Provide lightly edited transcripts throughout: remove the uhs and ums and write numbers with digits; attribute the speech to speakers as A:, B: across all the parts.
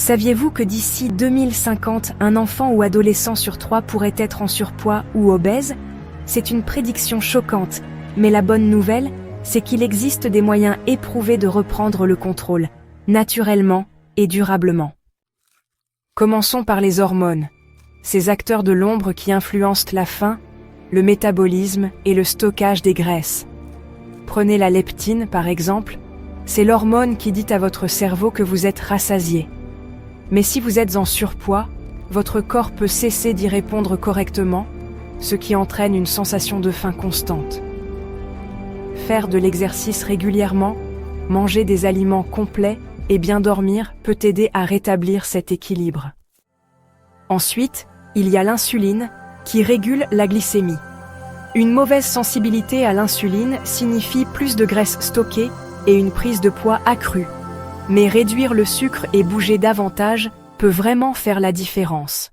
A: Saviez-vous que d'ici 2050, un enfant ou adolescent sur 3 pourrait être en surpoids ou obèse? C'est une prédiction choquante, mais la bonne nouvelle, c'est qu'il existe des moyens éprouvés de reprendre le contrôle, naturellement et durablement. Commençons par les hormones, ces acteurs de l'ombre qui influencent la faim, le métabolisme et le stockage des graisses. Prenez la leptine par exemple, c'est l'hormone qui dit à votre cerveau que vous êtes rassasié. Mais si vous êtes en surpoids, votre corps peut cesser d'y répondre correctement, ce qui entraîne une sensation de faim constante. Faire de l'exercice régulièrement, manger des aliments complets et bien dormir peut aider à rétablir cet équilibre. Ensuite, il y a l'insuline, qui régule la glycémie. Une mauvaise sensibilité à l'insuline signifie plus de graisse stockée et une prise de poids accrue. Mais réduire le sucre et bouger davantage peut vraiment faire la différence.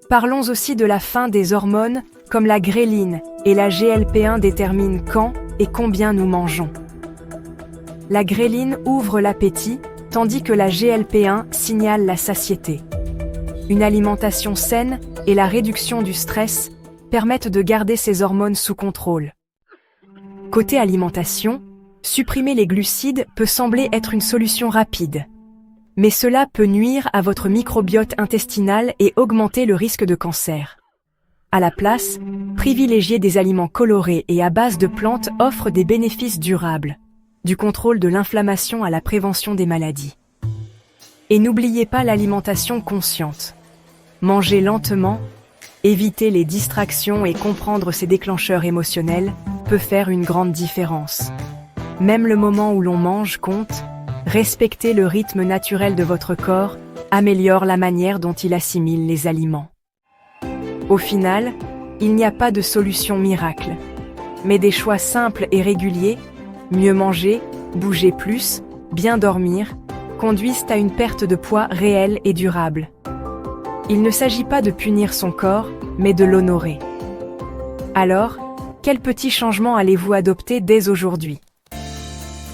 A: Parlons aussi de la fin des hormones, comme la gréline et la GLP-1 déterminent quand et combien nous mangeons. La gréline ouvre l'appétit, tandis que la GLP-1 signale la satiété. Une alimentation saine et la réduction du stress permettent de garder ces hormones sous contrôle. Côté alimentation, supprimer les glucides peut sembler être une solution rapide. Mais cela peut nuire à votre microbiote intestinal et augmenter le risque de cancer. À la place, privilégier des aliments colorés et à base de plantes offre des bénéfices durables, du contrôle de l'inflammation à la prévention des maladies. Et n'oubliez pas l'alimentation consciente. Manger lentement, éviter les distractions et comprendre ses déclencheurs émotionnels peut faire une grande différence. Même le moment où l'on mange compte, respecter le rythme naturel de votre corps améliore la manière dont il assimile les aliments. Au final, il n'y a pas de solution miracle, mais des choix simples et réguliers, mieux manger, bouger plus, bien dormir, conduisent à une perte de poids réelle et durable. Il ne s'agit pas de punir son corps, mais de l'honorer. Alors, quels petits changements allez-vous adopter dès aujourd'hui?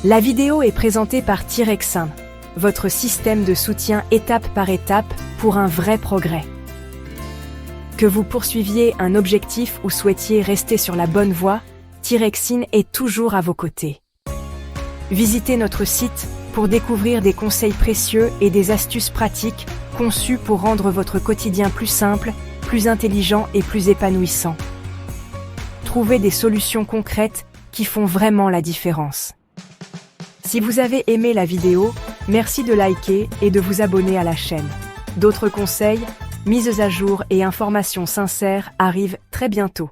A: La vidéo est présentée par Tirexin, votre système de soutien étape par étape pour un vrai progrès. Que vous poursuiviez un objectif ou souhaitiez rester sur la bonne voie, Tirexin est toujours à vos côtés. Visitez notre site pour découvrir des conseils précieux et des astuces pratiques conçues pour rendre votre quotidien plus simple, plus intelligent et plus épanouissant. Trouvez des solutions concrètes qui font vraiment la différence. Si vous avez aimé la vidéo, merci de liker et de vous abonner à la chaîne. D'autres conseils, mises à jour et informations sincères arrivent très bientôt.